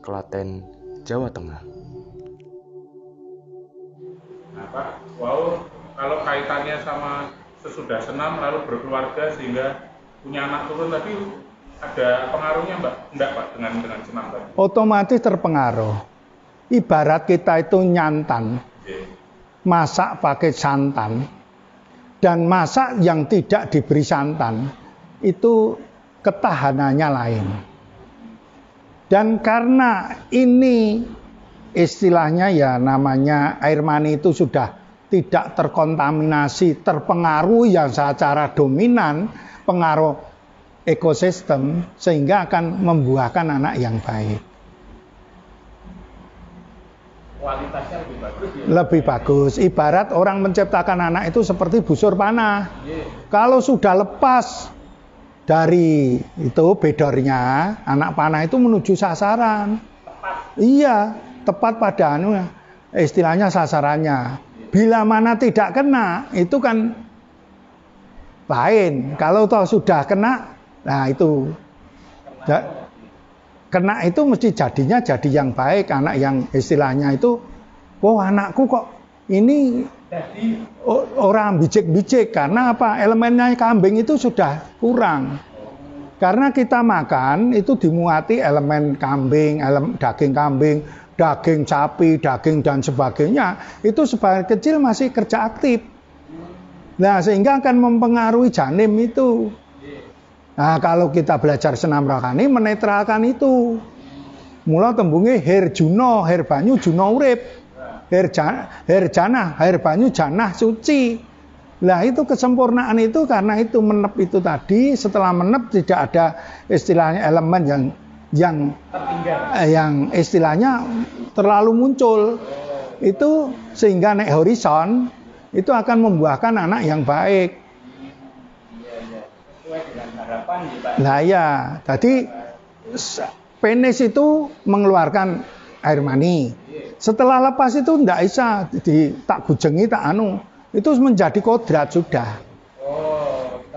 Klaten, Jawa Tengah. Nah Pak, wow, kalau kaitannya sama sesudah senam lalu berkeluarga sehingga punya anak turun tadi ada pengaruhnya Mbak? Enggak Pak dengan senam tadi? Otomatis terpengaruh. Ibarat kita itu nyantan, masak pakai santan, dan masak yang tidak diberi santan, itu ketahanannya lain. Dan karena ini istilahnya ya namanya air mani itu sudah tidak terkontaminasi, terpengaruh yang secara dominan, pengaruh ekosistem, sehingga akan membuahkan anak yang baik. Kualitasnya lebih bagus ya? Lebih bagus. Ibarat orang menciptakan anak itu seperti busur panah. Kalau sudah lepas dari itu bedornya, anak panah itu menuju sasaran. Iya, tepat pada istilahnya sasarannya. Bila mana tidak kena, itu kan lain. Kalau toh sudah kena, nah itu kena itu mesti jadinya jadi yang baik, anak yang istilahnya itu, oh anakku kok ini orang bijik-bijik. Karena apa? Elemennya kambing itu sudah kurang. Karena kita makan itu dimuati elemen kambing, daging kambing, daging sapi, daging dan sebagainya. Itu sebagian kecil masih kerja aktif. Nah, sehingga akan mempengaruhi janin itu. Nah, kalau kita belajar senam rohani menetralkan itu. Mula tembunge her juno, her banyu juno urip. Her janah, air banyu janah suci. Lah itu kesempurnaan itu karena itu menep itu tadi, setelah menep tidak ada istilahnya elemen yang istilahnya terlalu muncul. Itu sehingga naik horizon itu akan membuahkan anak yang baik. Sesuai dengan harapan ya Pak. Nah ya, jadi penis itu mengeluarkan air mani. Setelah lepas itu tidak bisa tak bujengi tak itu menjadi kodrat sudah.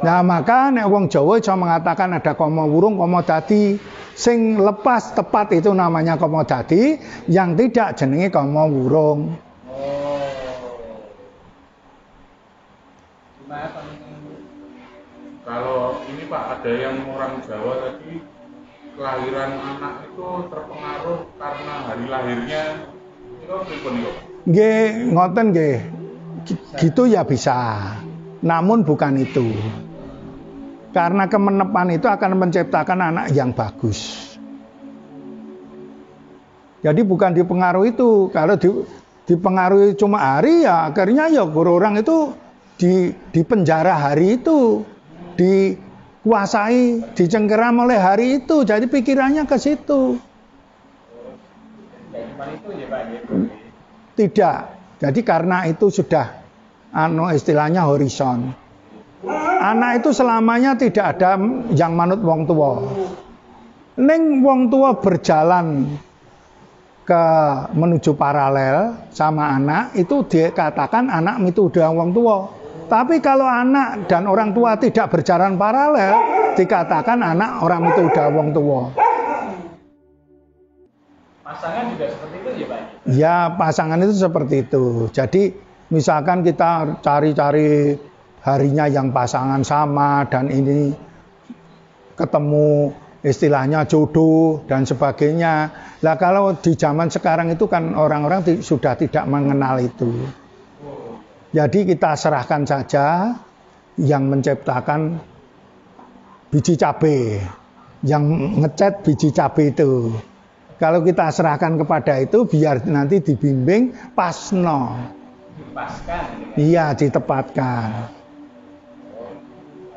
Nah maka nek wong Jawa bisa mengatakan ada komo wurung komo dadi. Sing lepas tepat itu namanya komo dadi, yang tidak jenenge komo wurung. Kalau ini Pak, ada yang orang Jawa tadi kelahiran anak itu terpengaruh karena hari lahirnya. Nggih, ngoten nggih. Gitu ya bisa. Namun bukan itu. Karena kemenepan itu akan menciptakan anak yang bagus. Jadi bukan dipengaruhi itu. Kalau dipengaruhi cuma hari ya akhirnya ya orang itu di penjara hari itu, dikuasai, dicengkeram oleh hari itu. Jadi pikirannya ke situ. Tidak. Jadi karena itu sudah istilahnya horizon. Anak itu selamanya tidak ada yang manut wong tua. Ning wong tua berjalan menuju paralel sama anak itu dikatakan anak itu udah wong tua. Tapi kalau anak dan orang tua tidak berjalan paralel dikatakan anak orang itu udah wong tua. Pasangan juga seperti itu ya Pak? Ya pasangan itu seperti itu. Jadi misalkan kita cari-cari harinya yang pasangan sama dan ini ketemu istilahnya jodoh dan sebagainya. Lah kalau di zaman sekarang itu kan orang-orang sudah tidak mengenal itu. Jadi kita serahkan saja yang menciptakan biji cabai, yang ngecat biji cabai itu. Kalau kita serahkan kepada itu biar nanti dibimbing pasno. Dipaskan. Iya, ditepatkan.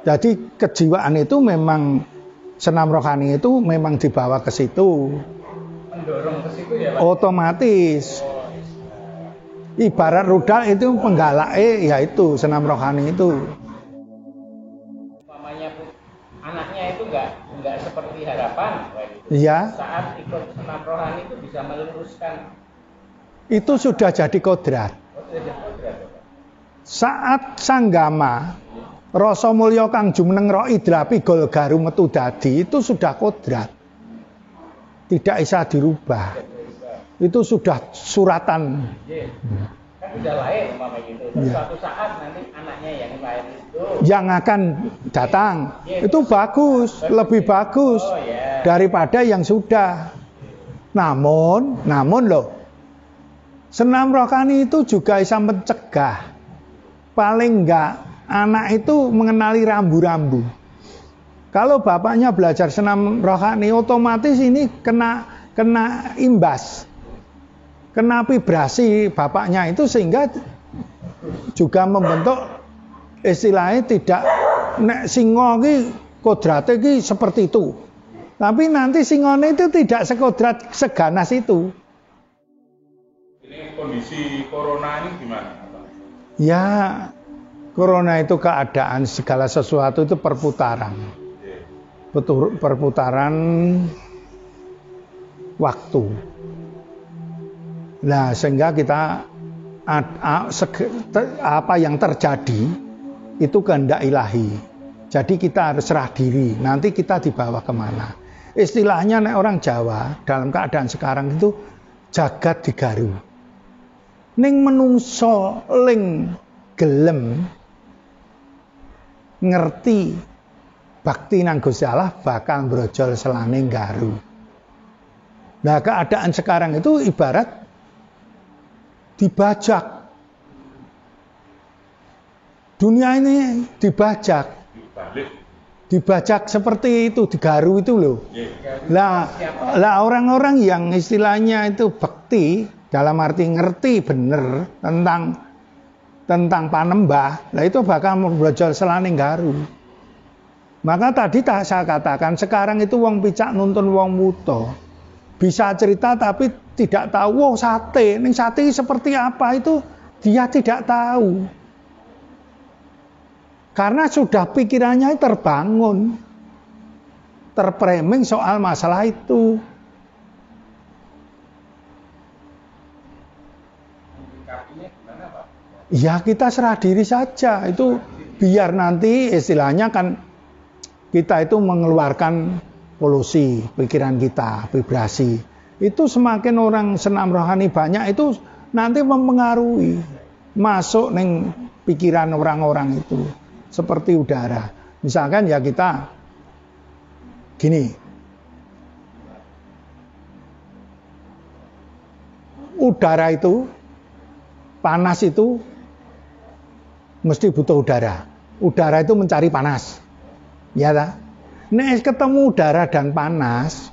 Jadi kejiwaan itu memang senam rohani itu memang dibawa ke situ. Mendorong ke situ ya Pak? Otomatis. Ibarat rudal itu penggalake yaitu senam rohani itu. Mamanya anaknya itu enggak seperti harapan. Iya. Saat ikut senam rohani itu bisa meluruskan. Itu sudah jadi kodrat. Saat sanggama rasa mulya kang jumeneng ro idrapi gol garu metu dadi itu sudah kodrat. tidak bisa dirubah. Itu sudah suratan. Kan sudah lahir umpama gitu. Terus suatu saat nanti anaknya yang lahir itu yang akan datang itu bagus, lebih bagus daripada yang sudah. Namun loh, senam rohani itu juga bisa mencegah. Paling enggak anak itu mengenali rambu-rambu. Kalau bapaknya belajar senam rohani, otomatis ini kena imbas. Kena vibrasi bapaknya itu sehingga juga membentuk istilahnya tidak nek singo ki kodrate ki seperti itu. Tapi nanti singone itu tidak sekodrat seganas itu. Ini kondisi corona ini gimana? Ya, corona itu keadaan segala sesuatu itu perputaran. Perputaran waktu. Nah, sehingga kita apa yang terjadi itu kehendak ilahi. Jadi kita harus serah diri. Nanti kita dibawa kemana? Istilahnya orang Jawa dalam keadaan sekarang itu jagat digaru. Ning menungso ling gelem ngerti bakti nang Gusti Allah bakal brojol selane garu. Nah, keadaan sekarang itu ibarat dibajak. Dunia ini dibajak. Dibajak seperti itu, digaru itu loh. Lah orang-orang yang istilahnya itu bakti dalam arti ngerti bener tentang panembah, lah itu bakal membrojol selane garu. Maka tadi saya katakan sekarang itu wong picak nuntun wong buta. Bisa cerita tapi tidak tahu sate. Ning sate seperti apa itu dia tidak tahu. Karena sudah pikirannya terbangun. Terframing soal masalah itu. Ya kita serah diri saja. Itu biar nanti istilahnya kan kita itu mengeluarkan polusi pikiran kita, vibrasi. Itu semakin orang senam rohani banyak itu nanti mempengaruhi masuk neng pikiran orang-orang itu seperti udara. Misalkan ya kita gini. Udara itu panas itu mesti butuh udara. Udara itu mencari panas. Ya tak? Nek ketemu udara dan panas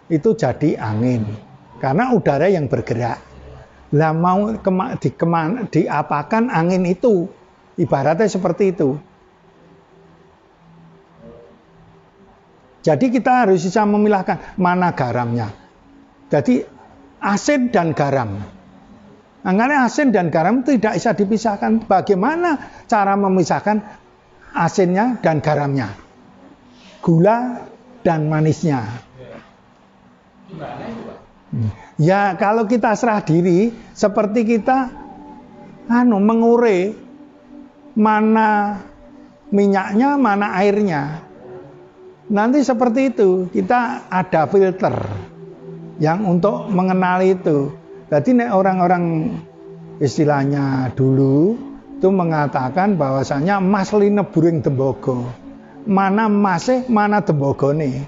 itu jadi angin karena udara yang bergerak. Lah mau diapakan angin itu ibaratnya seperti itu. Jadi kita harus bisa memilahkan mana garamnya. Jadi asin dan garam. Makanya asin dan garam tidak bisa dipisahkan. Bagaimana cara memisahkan asinnya dan garamnya? Gula dan manisnya. Gimana itu, Pak? Ya kalau kita serah diri seperti kita mengure mana minyaknya, mana airnya. Nanti seperti itu kita ada filter yang untuk mengenali itu. Jadi orang-orang istilahnya dulu itu mengatakan bahwasanya emas line buring tembogo. Mana emasnya, mana tembogone.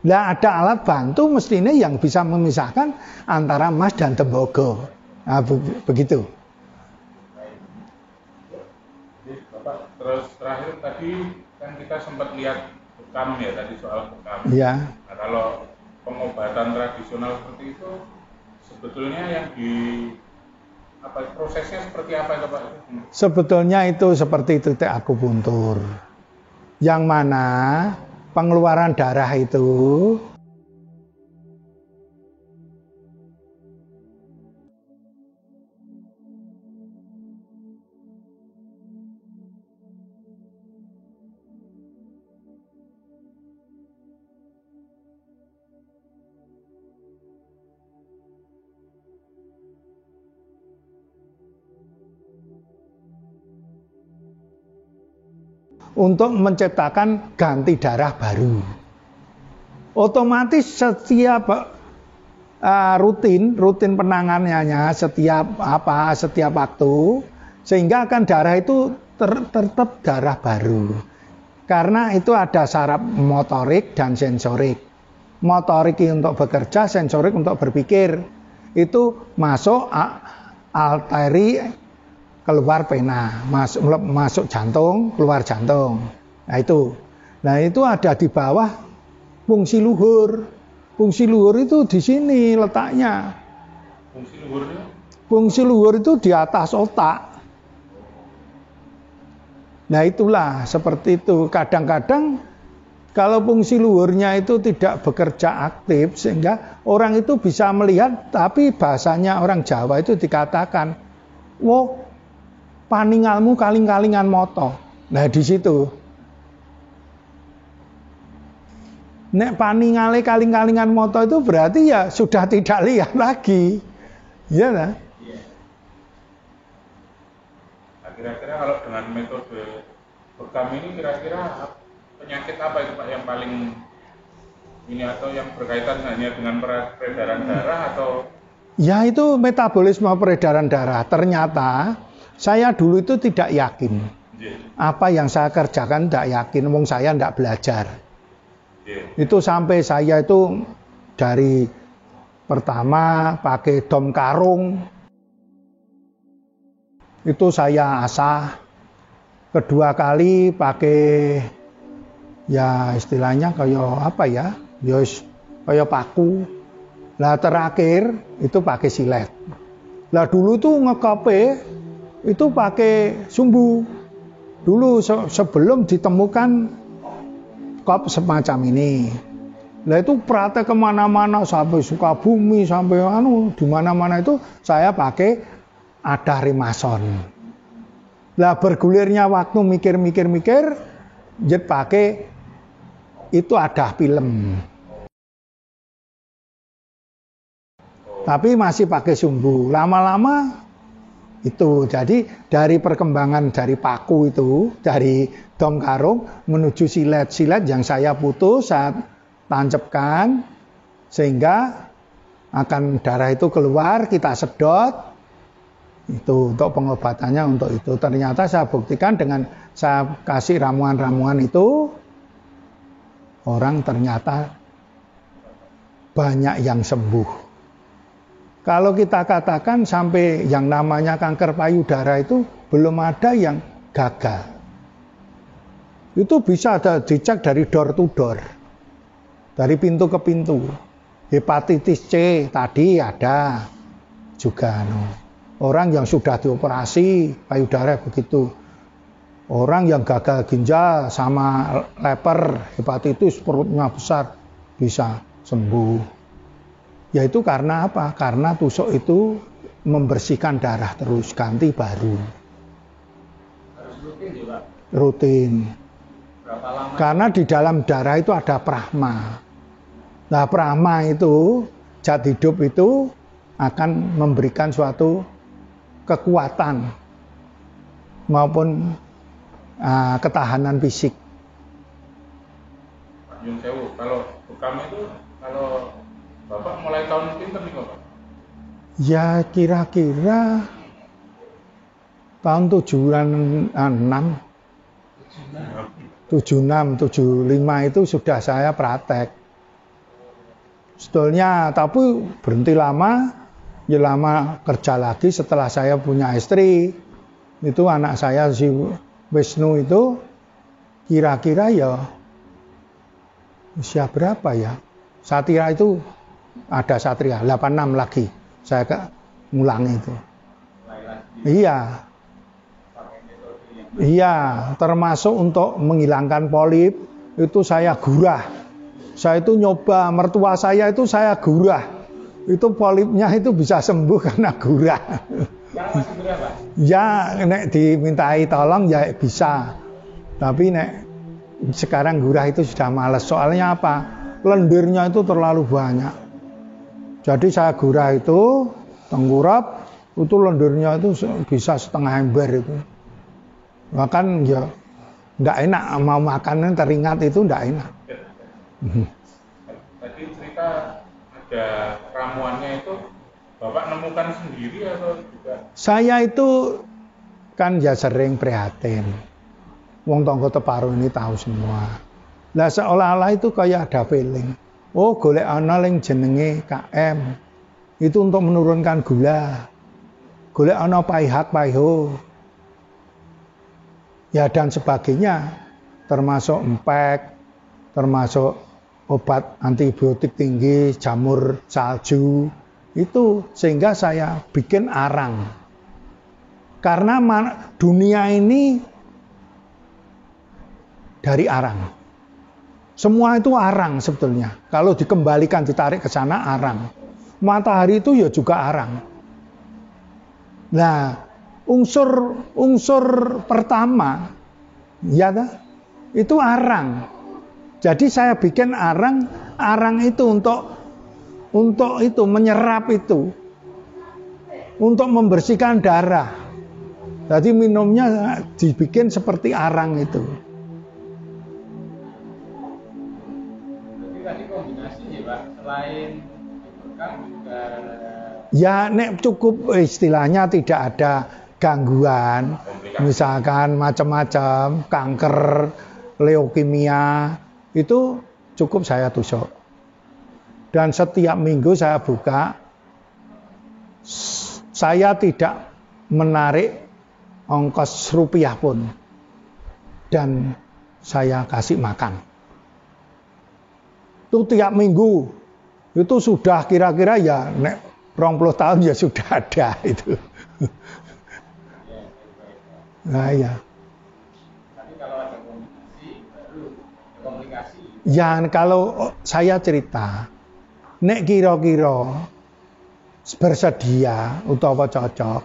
Lah ada alat bantu mestinya yang bisa memisahkan antara emas dan tembogo. Nah, begitu. Bapak, terus terakhir tadi kan kita sempat lihat bekam ya tadi soal bekam. Iya. Nah, kalau pengobatan tradisional seperti itu sebetulnya yang prosesnya seperti apa itu Pak? Sebetulnya itu seperti itu akupuntur. Yang mana pengeluaran darah itu untuk menciptakan ganti darah baru. Otomatis setiap rutin penanganannya setiap waktu, sehingga akan darah itu tetap darah baru. Karena itu ada saraf motorik dan sensorik. Motorik untuk bekerja, sensorik untuk berpikir. Itu masuk arteri, keluar vena, masuk jantung, keluar jantung. Nah itu ada di bawah fungsi luhur. Fungsi luhur itu di sini letaknya. Fungsi luhurnya? Fungsi luhur itu di atas otak. Nah itulah seperti itu. Kadang-kadang kalau fungsi luhurnya itu tidak bekerja aktif, sehingga orang itu bisa melihat, tapi bahasanya orang Jawa itu dikatakan, "Wo, paningalmu kaling-kalingan moto." Nah di situ. Nek paningale kaling-kalingan moto itu berarti ya sudah tidak lihat lagi. Iya nah? Nah, kira-kira kalau dengan metode bekam ini kira-kira penyakit apa itu Pak yang paling ini, atau yang berkaitan hanya dengan peredaran darah atau? Ya itu metabolisme peredaran darah. Ternyata saya dulu itu tidak yakin. Apa yang saya kerjakan tidak yakin, wong saya tidak belajar. Itu sampai saya itu dari pertama pakai dom karung, itu saya asah. Kedua kali pakai ya istilahnya kayak apa ya, kayak paku. Lah terakhir itu pakai silet. Lah dulu tuh ngekope itu pakai sumbu. Dulu sebelum ditemukan kop semacam ini. Lah itu praktek kemana-mana sampai Sukabumi, sampai di mana-mana itu saya pakai adah rimason. Lah bergulirnya waktu mikir, jet pakai itu adah film. Tapi masih pakai sumbu. Lama-lama itu jadi dari perkembangan dari paku itu, dari dom karung menuju silet yang saya putus, saya tancapkan sehingga akan darah itu keluar, kita sedot. Itu untuk pengobatannya, untuk itu. Ternyata saya buktikan dengan saya kasih ramuan-ramuan itu, orang ternyata banyak yang sembuh. Kalau kita katakan sampai yang namanya kanker payudara itu belum ada yang gagal. Itu bisa dicek dari door to door. Dari pintu ke pintu. Hepatitis C tadi ada juga. Orang yang sudah dioperasi payudara begitu. Orang yang gagal ginjal sama leper, hepatitis perutnya besar bisa sembuh. Yaitu karena apa? Karena tusuk itu membersihkan darah terus, ganti baru. Harus rutin juga. Rutin. Berapa lama? Karena di dalam darah itu ada prahma. Nah prahma itu, zat hidup itu akan memberikan suatu kekuatan maupun ketahanan fisik. Pak Yun Sewu, kalau bekam itu, kalau Bapak mulai tahun pinter nih Bapak? Ya kira-kira tahun 76, 75 itu sudah saya praktek. Sebetulnya tapi berhenti lama, ya lama kerja lagi setelah saya punya istri. Itu anak saya si Wisnu itu kira-kira ya usia berapa ya? Satria itu ada Satria 86 lagi. Saya ngulangi itu. Iya. Iya, termasuk untuk menghilangkan polip itu saya gurah. Saya itu nyoba, mertua saya itu saya gurah. Itu polipnya itu bisa sembuh karena gurah. Sekarang masih gurah, Pak? Ya, nek dimintai tolong ya bisa. Tapi nek sekarang gurah itu sudah males. Soalnya apa? Lendirnya itu terlalu banyak. Jadi saya gurah itu, tengkurap, itu lendirnya itu bisa setengah ember itu. Bahkan ya enggak enak, mau makanan teringat itu enggak enak. Tadi cerita ada ramuannya itu Bapak nemukan sendiri atau juga? Saya itu kan ya sering prihatin. Wong tangga Teparo ini tahu semua. Lah seolah-olah itu kayak ada feeling. Oh, golek ana ning jenenge KM. Itu untuk menurunkan gula. Golek ana paihak paiho. Ya dan sebagainya. Termasuk empek, termasuk obat antibiotik tinggi, jamur salju. Itu sehingga saya bikin arang. Karena dunia ini dari arang. Semua itu arang sebetulnya. Kalau dikembalikan, ditarik ke sana arang. Matahari itu ya juga arang. Nah, unsur pertama ya itu arang. Jadi saya bikin arang itu untuk itu menyerap itu, untuk membersihkan darah. Jadi minumnya dibikin seperti arang itu. Jadi tadi kombinasi ya Pak, selain bekam juga. Ya nek cukup istilahnya tidak ada gangguan, misalkan macam-macam kanker, leukemia itu cukup saya tusuk. Dan setiap minggu saya buka, saya tidak menarik ongkos rupiah pun, dan saya kasih makan. Itu tiap minggu, itu sudah kira-kira ya nek 20 tahun ya sudah ada itu. Nah ya. Tapi kalau ada kombinasi baru komplikasi. Ya kalau saya cerita, nek kira-kira bersedia utawa cocok,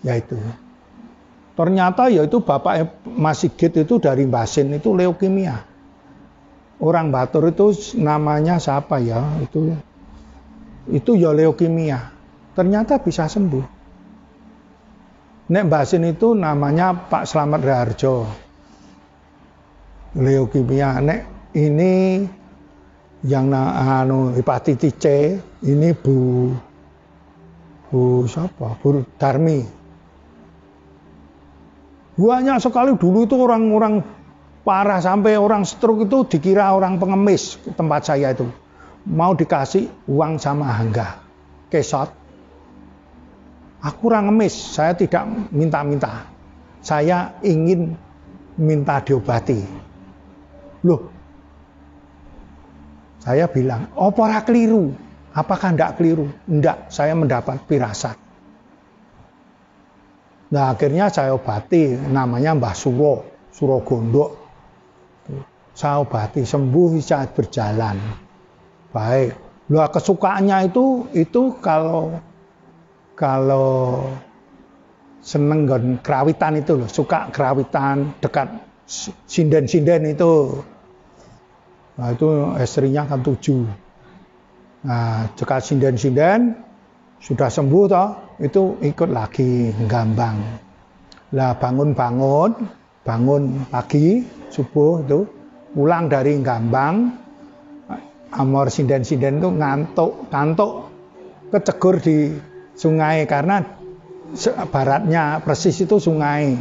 yaitu ternyata ya itu Bapak Mas Sigit itu dari Basin itu leukemia. Orang Batur itu namanya siapa ya? Itu ya leukemia. Ternyata bisa sembuh. Nek Basin itu namanya Pak Slamet Raharjo. Leukemia. Nek ini yang hepatitis C, ini Bu siapa? Bu Darmi. Banyak sekali dulu itu orang-orang parah sampai orang stroke itu dikira orang pengemis tempat saya itu. Mau dikasih uang sama Hangga kesot. Aku orang ngemis, saya tidak minta-minta. Saya ingin minta diobati. Loh, saya bilang, apa ora keliru? Apakah enggak keliru? Enggak, saya mendapat firasat. Nah akhirnya saya obati, namanya Mbah Suro Gondok. Saya obati, sembuh bisa berjalan. Baik. Lah kesukaannya itu kalau seneng kerawitan itu loh, suka kerawitan dekat sinden-sinden itu. Nah itu istrinya kan 7. Nah dekat sinden-sinden sudah sembuh toh, itu ikut lagi Gambang. Lah bangun pagi subuh itu pulang dari Gambang, amor sinden-sinden itu ngantuk kecegur di sungai karena baratnya persis itu sungai.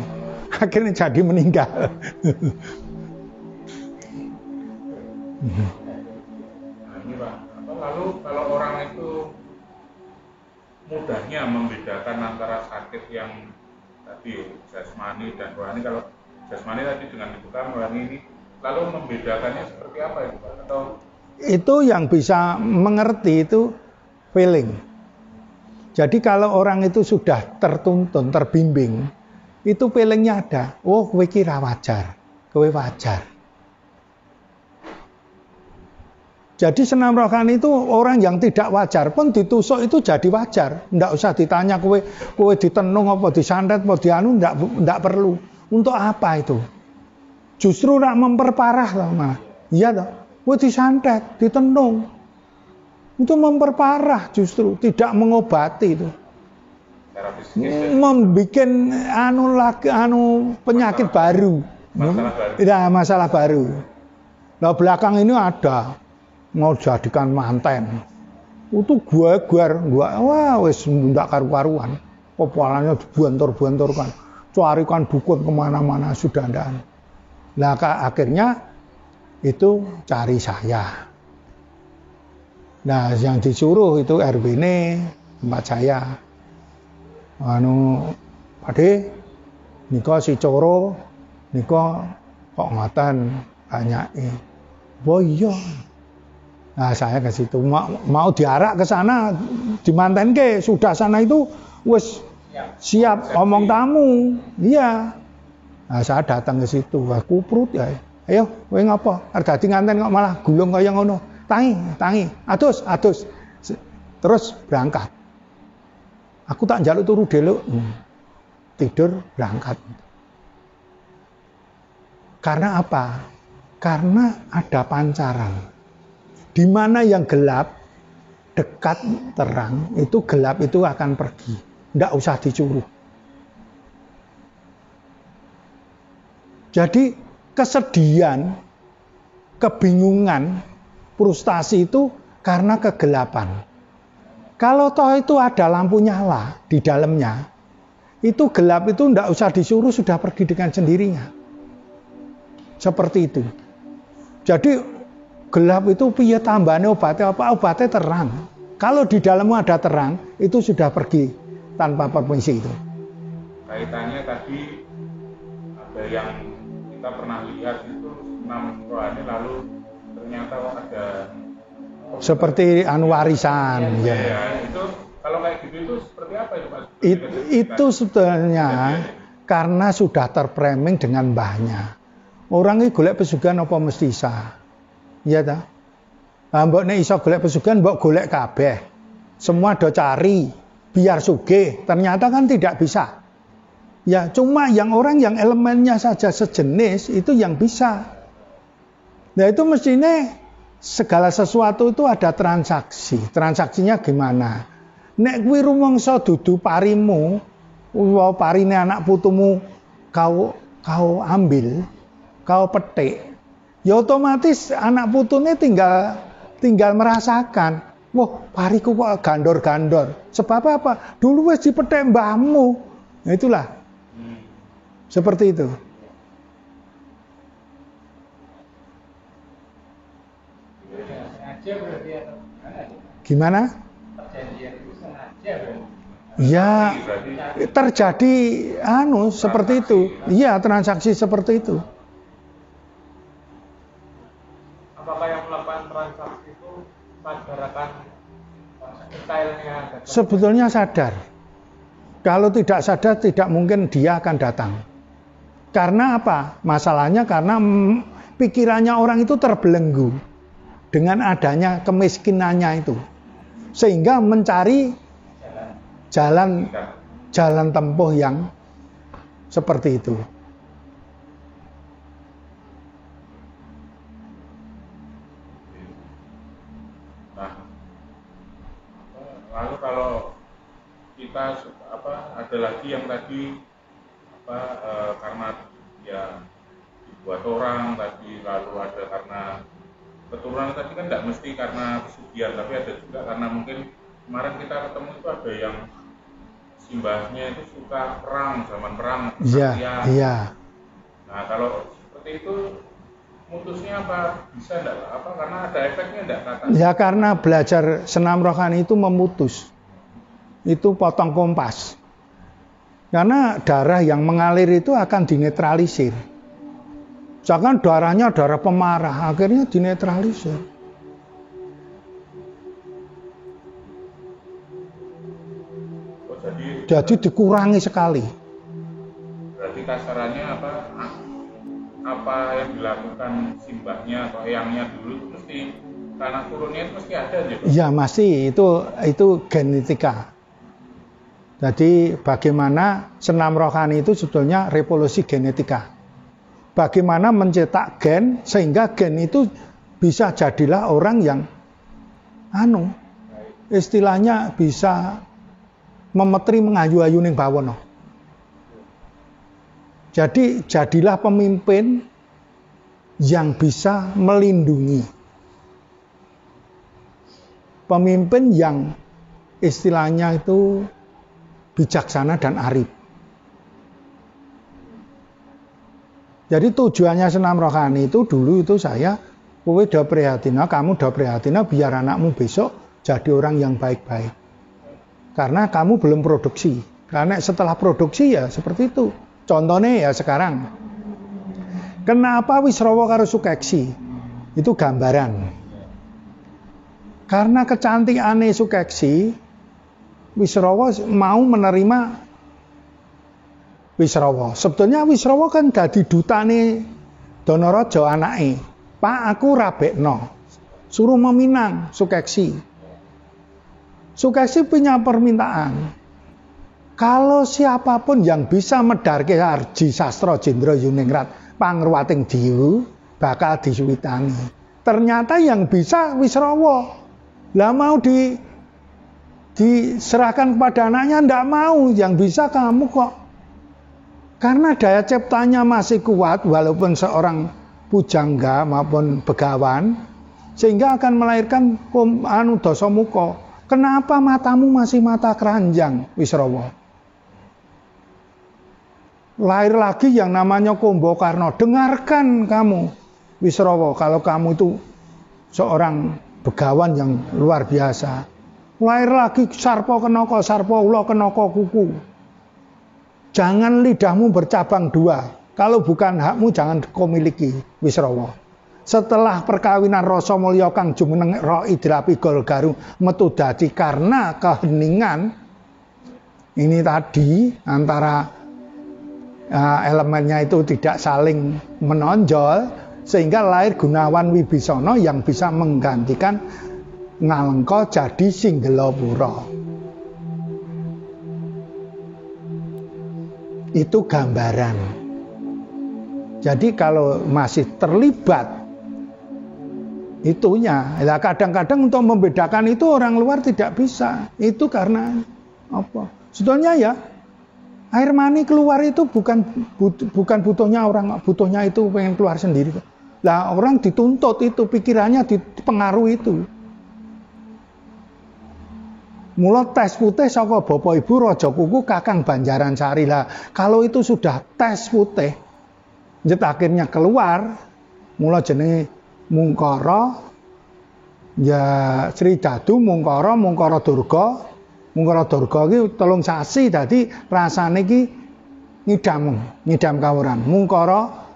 Akhirnya jadi meninggal. Nah, ini Pak, lalu kalau orang itu mudahnya membedakan antara sakit yang tadi jasmani dan rohani, kalau jasmani tadi dengan dibuka, rohani ini, lalu membedakannya seperti apa itu Pak? Atau itu yang bisa mengerti itu feeling. Jadi kalau orang itu sudah tertuntun, terbimbing, itu feelingnya ada. Oh, kowe kira wajar, kowe wajar. Jadi senam rohani itu orang yang tidak wajar pun ditusuk itu jadi wajar. Nggak usah ditanya kowe ditenung apa disantet apa dianu, nggak perlu. Untuk apa itu? Justru nak memperparah lah malah. Iya toh. Kowe disantet, ditenung. Itu memperparah justru, tidak mengobati itu. Membikin penyakit baru. Masalah baru. Nah belakang ini ada mau jadikan manten. Itu gua wah wis ndak karu-karuan. Popolannya dibantor-bantorkan. Carikan dukun kemana-mana sudah ndak. Nah akhirnya itu cari saya. Nah yang disuruh itu RW ini tempat saya. Pade nika si Coro nika kok ngoten banyake. Oh iya. Nah saya ke situ mau diarak ke sana dimantenke sudah sana itu wis siap omong tamu. Iya. Nah saya datang ke situ aku prut ya. Ayo kowe ngapa? Arep dadi nganten kok malah gulung kaya ngono. Tangi. Adus. Terus berangkat. Aku tak njaluk turu delok. Tidur berangkat. Karena apa? Karena ada pancaran. Di mana yang gelap dekat terang, itu gelap itu akan pergi. Ndak usah disuruh. Jadi kesedihan, kebingungan, frustasi itu karena kegelapan. Kalau toh itu ada lampu nyala di dalamnya, itu gelap itu ndak usah disuruh sudah pergi dengan sendirinya. Seperti itu. Jadi gelap itu piye tambahane obatnya apa? Obatnya terang. Kalau di dalamnya ada terang, itu sudah pergi tanpa permisi itu. Kaitannya tadi ada yang kita pernah lihat itu 6 rohani lalu ternyata ada seperti warisan ya. Itu kalau kayak gitu itu seperti apa itu Pak? Itu sebetulnya karena sudah terframing dengan banyak. Orang ini golek pesugihan apa mesti sah. Iya ta? Nah, mbok nek iso golek pesugihan mbok golek kabeh. Semua do cari biar sugih. Ternyata kan tidak bisa. Ya, cuma yang orang yang elemennya saja sejenis itu yang bisa. Nah, itu mestinya segala sesuatu itu ada transaksi. Transaksinya gimana? Nek kuwi rumangsa dudu parimu, parine anak putumu kau ambil, kau petik. Ya otomatis anak putune tinggal merasakan, wah pariku kok gandor-gandor. Sebab apa? Dulu wis dipethik mbahmu. Nah, itulah. Seperti itu. Gimana? Ya, terjadi seperti itu. Iya, transaksi seperti itu. Apakah yang melakukan transaksi itu sadar akan detailnya? Sebetulnya sadar. Kalau tidak sadar, tidak mungkin dia akan datang. Karena apa? Masalahnya karena pikirannya orang itu terbelenggu dengan adanya kemiskinannya itu. Sehingga mencari jalan tempuh yang seperti itu. Nah, lalu kalau kita ada lagi yang tadi karena ya dibuat orang tadi, lalu ada karena keturunan tadi kan tidak mesti karena pesugihan, tapi ada juga karena mungkin kemarin kita ketemu itu ada yang simbahnya itu suka perang, zaman perang. Iya. Nah kalau seperti itu mutusnya apa? Bisa enggak? Karena ada efeknya enggak kata? Ya karena belajar senam rohani itu memutus. Itu potong kompas. Karena darah yang mengalir itu akan dinetralisir. Misalkan darahnya darah pemarah, akhirnya dinetralisir. Jadi dikurangi sekali. Berarti kasarannya apa yang dilakukan simbahnya atau eyangnya dulu mesti tanah turunnya itu mesti ada gitu? Iya masih, itu genetika. Jadi bagaimana senam rohani itu sebetulnya revolusi genetika. Bagaimana mencetak gen sehingga gen itu bisa jadilah orang yang istilahnya bisa memetri mengayu-ayu ning bawono. Jadi jadilah pemimpin yang bisa melindungi. Pemimpin yang istilahnya itu bijaksana dan arif. Jadi tujuannya senam rohani itu dulu itu saya, kowe do prihatina, kamu do prihatina biar anakmu besok jadi orang yang baik-baik. Karena kamu belum produksi. Karena setelah produksi ya seperti itu. Contohnya ya sekarang. Kenapa Wisrawa karo Sukeksi? Itu gambaran. Karena kecantikane Sukeksi, Wisrawa mau menerima Wisrawa. Sebetulnya Wisrawa kan dadi dutane Danaraja anake. Pak, aku rabekno. Suruh meminang Sukeksi. Sukeksi punya permintaan. Kalau siapapun yang bisa medarke Arji Sastra Jendra Yuningrat pangruwating diwu bakal disuwitani. Ternyata yang bisa Wisrawa. Lah mau diserahkan kepada anaknya, ndak mau. Yang bisa kamu kok. Karena daya ciptanya masih kuat, walaupun seorang pujangga maupun begawan, sehingga akan melahirkan Dasamuka. Kenapa matamu masih mata keranjang, Wisrawa? Lahir lagi yang namanya Kumbakarna. Dengarkan kamu, Wisrawa, kalau kamu itu seorang begawan yang luar biasa. Lahir lagi Sarpa Kenaka, Sarpa Ula Kenaka Kuku. Jangan lidahmu bercabang dua. Kalau bukan hakmu jangan kau miliki, Wisrawa. Setelah perkawinan Rasa Mulya kang jumeneng Ro Idrapi Golgaru metu dadi karena keheningan ini tadi antara elemennya itu tidak saling menonjol. Sehingga lahir Gunawan Wibisana yang bisa menggantikan Ngalengka jadi Singgelapura. Itu gambaran. Jadi kalau masih terlibat itunya, ya kadang-kadang untuk membedakan itu orang luar tidak bisa. Itu karena apa? Sebetulnya ya air mani keluar itu bukan butuhnya orang, butuhnya itu pengen keluar sendiri. Lah orang dituntut itu, pikirannya dipengaruhi itu. Mula tes putih saka Bapak Ibu Raja Kuku Kakang Banjaran Sari. Lah kalau itu sudah tes putih, jet akhirnya keluar, mula jenenge Mungkara, ya Sri Dadu Mungkara, Mungkara Durga. Mungkara Durga iki 3 sasi dadi rasane iki ngidam kawuran. Mungkara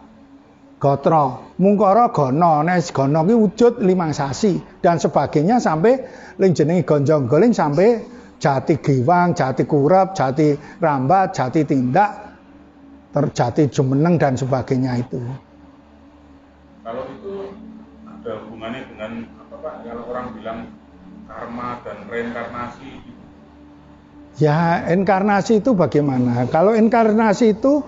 Gotra, Mungkara Gana, nek Gana ki wujud 5 sasi dan sebagainya sampai ling jenenge Gonjong Goling sampai Jati Giwang, Jati Kurep, Jati Rambat, Jati Tindak, Jati Jumeneng dan sebagainya itu. Kalau itu ada hubungannya dengan apa Pak? Kalau orang bilang karma dan reinkarnasi. Ya, inkarnasi itu bagaimana? Kalau inkarnasi itu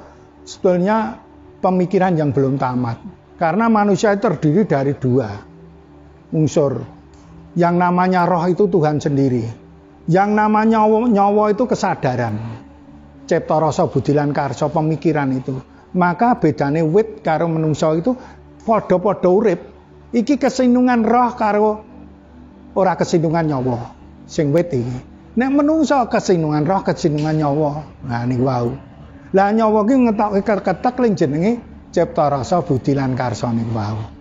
sebetulnya pemikiran yang belum tamat. Karena manusia itu terdiri dari 2 unsur. Yang namanya roh itu Tuhan sendiri. Yang namanya nyawa itu kesadaran. Cipta rasa budilan karsa pemikiran itu. Maka bedane wit karo menungso itu padha-padha urip. Iki kesinungan roh karo ora kesinungan nyawa. Sing wit iki. Nek menungso kesinungan roh, kesinungan nyawa. Nah niku wau. Lah nyawa ki ngetokke ketek ling jenenge cipta rasa budi lan karsa niku wau.